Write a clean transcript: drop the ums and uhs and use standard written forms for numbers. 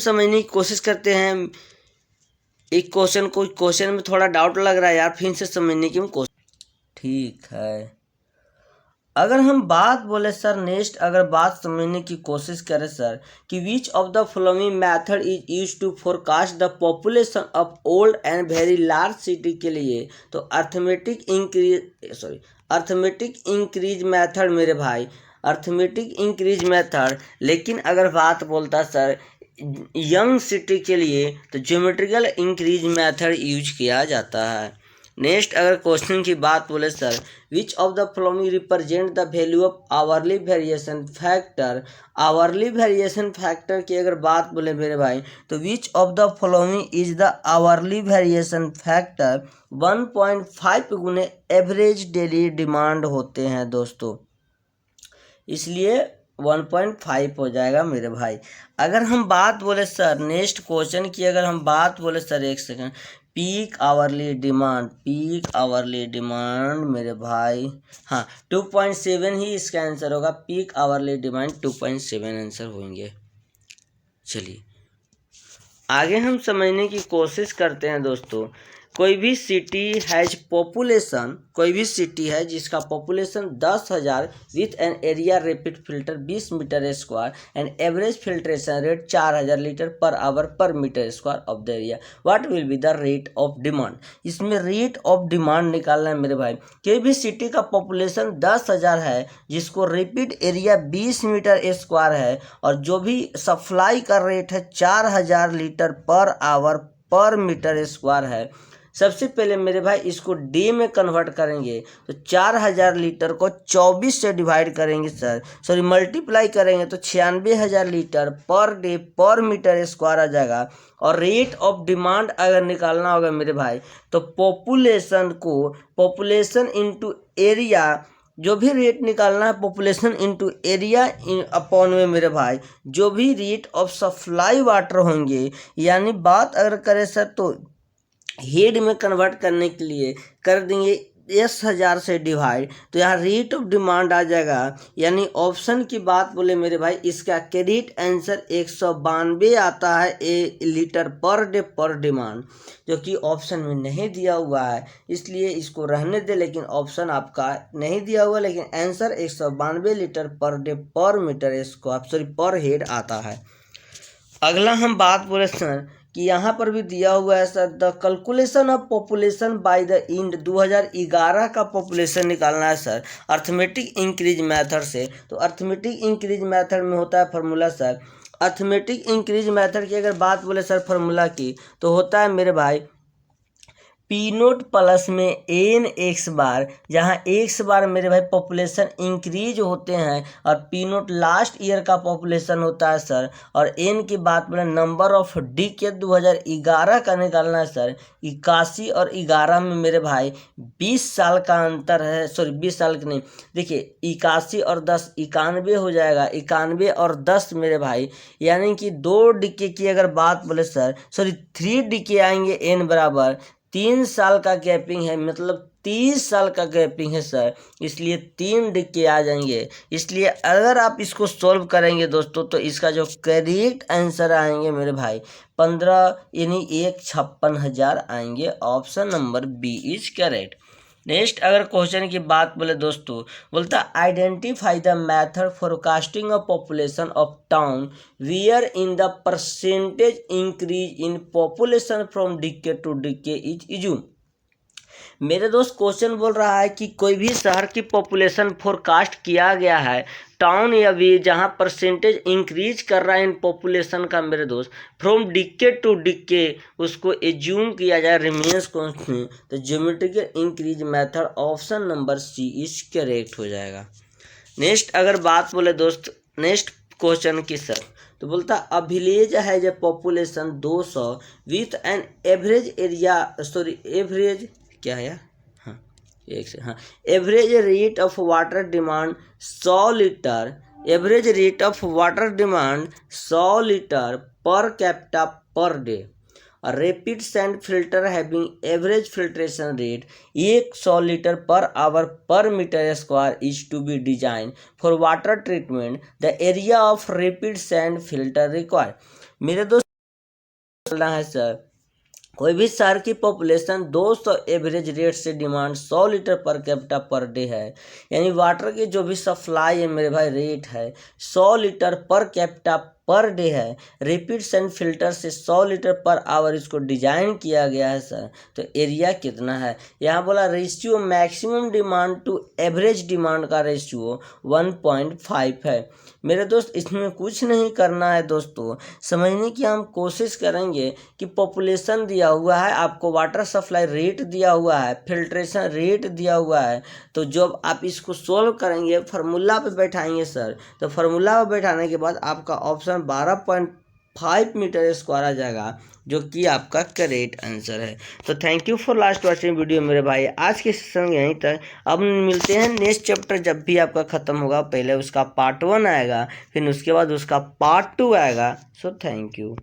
समझने की कोशिश करते हैं। एक क्वेश्चन में थोड़ा डाउट लग रहा है यार, फिर से समझने की कोशिश। ठीक है, अगर हम बात बोले सर नेक्स्ट, अगर बात समझने की कोशिश करें सर कि which of the following method is use to forecast the population of old and very large city के लिए, तो अर्थमेटिक इंक्रीज मेथड मेरे भाई, अर्थमेटिक इंक्रीज मेथड। लेकिन अगर बात बोलता सर यंग सिटी के लिए तो ज्योमेट्रिकल इंक्रीज मेथड यूज किया जाता है। नेक्स्ट अगर क्वेश्चन की बात बोले sir which of the following represent the value of hourly variation factor, hourly variation factor की अगर बात बोले मेरे भाई तो विच of the following is the hourly variation factor 1.5 गुने एवरेज डेली डिमांड होते हैं दोस्तों, इसलिए 1.5 हो जाएगा मेरे भाई। अगर हम बात बोले सर नेक्स्ट क्वेश्चन की, अगर हम बात बोले सर एक सेकंड, पीक आवरली डिमांड मेरे भाई, हाँ 2.7 ही इसका आंसर होगा। पीक आवरली डिमांड 2.7 आंसर होंगे। चलिए आगे हम समझने की कोशिश करते हैं दोस्तों। कोई भी सिटी है जिसका population 10,000 with an area rapid filter 20 metre square and average filtration rate 4,000 litre per hour per metre square of the area, what will be the rate of demand. इसमें रेट ऑफ डिमांड निकालना है मेरे भाई। कोई भी city का population 10,000 है जिसको रैपिड एरिया 20 मीटर स्क्वायर है और जो भी सप्लाई का रेट है 4,000 litre per hour per metre square है। सबसे पहले मेरे भाई इसको डे में कन्वर्ट करेंगे तो 4,000 लीटर को 24 से डिवाइड करेंगे सॉरी मल्टीप्लाई करेंगे तो 96,000 लीटर पर डे पर मीटर स्क्वायर आ जाएगा। और रेट ऑफ डिमांड अगर निकालना होगा मेरे भाई तो पॉपुलेशन इनटू एरिया, जो भी रेट निकालना है पॉपुलेशन इनटू एरिया अपॉन में मेरे भाई जो भी रेट ऑफ सप्लाई वाटर होंगे, यानी बात अगर करें सर तो हेड में कन्वर्ट करने के लिए कर देंगे 10,000 से डिवाइड, तो यहाँ रेट ऑफ डिमांड आ जाएगा। यानी ऑप्शन की बात बोले मेरे भाई इसका करेक्ट आंसर 192 आता है लीटर पर डे पर डिमांड, जो कि ऑप्शन में नहीं दिया हुआ है, इसलिए इसको रहने दे। लेकिन ऑप्शन आपका नहीं दिया हुआ, लेकिन आंसर 192 लीटर पर डे पर मीटर स्क्वायर पर हेड आता है। अगला हम बात बोले सर कि यहाँ पर भी दिया हुआ है sir the calculation of population by the end 2011 का पॉपुलेशन निकालना है सर अर्थमेटिक इंक्रीज मेथड से। तो अर्थमेटिक इंक्रीज मेथड में होता है formula sir, arithmetic increase method की अगर बात बोले सर फार्मूला की तो होता है मेरे भाई पी नोट प्लस में एन एक्स बार, जहाँ एक्स बार मेरे भाई पॉपुलेशन इंक्रीज होते हैं और पी नोट लास्ट ईयर का पॉपुलेशन होता है सर। और एन की बात बोले नंबर ऑफ डी के 2011 का निकालना है सर। 81 और 11 में मेरे भाई 20 साल का अंतर है, सॉरी 20 साल की नहीं, देखिए 81 और 10 91 हो जाएगा, 91 और 10 मेरे भाई, यानी कि 2 डिके की अगर बात बोले सर सॉरी 3 डिके आएंगे एन बराबर 3 साल का गैपिंग है, मतलब 30 साल का गैपिंग है सर, इसलिए 3 डिके आ जाएंगे। इसलिए अगर आप इसको सॉल्व करेंगे दोस्तों तो इसका जो करेक्ट आंसर आएंगे मेरे भाई 15 यानी 1,56,000 आएंगे। Option number B is correct. Next अगर क्वेश्चन की बात बोले दोस्तों, बोलता identify the method forecasting of population of town where in the percentage increase in population from decade to decade is assumed. मेरे दोस्त क्वेश्चन बोल रहा है कि कोई भी शहर की पॉपुलेशन फोरकास्ट किया गया है टाउन या वी जहाँ परसेंटेज इंक्रीज कर रहा है इन पॉपुलेशन का मेरे दोस्त फ्रॉम डिके टू डिके, उसको एज्यूम किया जाए रिमेन्स कॉन्स्टेंट, तो geometrical increase method option number C is correct हो जाएगा। नेक्स्ट अगर बात बोले दोस्त नेक्स्ट क्वेश्चन की सर तो बोलता अ विलेज है जो population 200 with an average area sorry average क्या है हाँ एक से हाँ average rate of water demand 100 litre, average rate of water demand 100 litre per capita per day. A rapid sand filter having average filtration rate 100 liter per hour per meter square is to be designed for water treatment. The area of rapid sand filter required. मेरे दोस्त करना है sir, कोई भी शहर की population 200 average rate से demand 100 litre per capita per day है, यानी वाटर की जो भी सप्लाई है मेरे भाई रेट है 100 litre per capita per day है। रिपीट्स एंड फिल्टर से 100 लीटर पर आवर इसको डिजाइन किया गया है सर। तो एरिया कितना है, यहाँ बोला ratio maximum demand to average demand का रेशियो 1.5 है। मेरे दोस्त इसमें कुछ नहीं करना है दोस्तों, समझने की हम कोशिश करेंगे कि पॉपुलेशन दिया हुआ है, आपको वाटर सप्लाई रेट दिया हुआ है, फिल्ट्रेशन रेट दिया हुआ है। तो जब आप इसको सोल्व करेंगे फार्मूला पे बैठाएंगे सर, तो फार्मूला पे बैठाने के बाद आपका ऑप्शन 12.5 मीटर स्क्वायर आ जाएगा, जो कि आपका करेक्ट आंसर है। तो thank you for last watching video मेरे भाई, आज के सेशन यहीं तक। अब मिलते हैं नेक्स्ट चैप्टर जब भी आपका ख़त्म होगा, पहले उसका पार्ट 1 आएगा, फिर उसके बाद उसका पार्ट 2 आएगा। So thank you.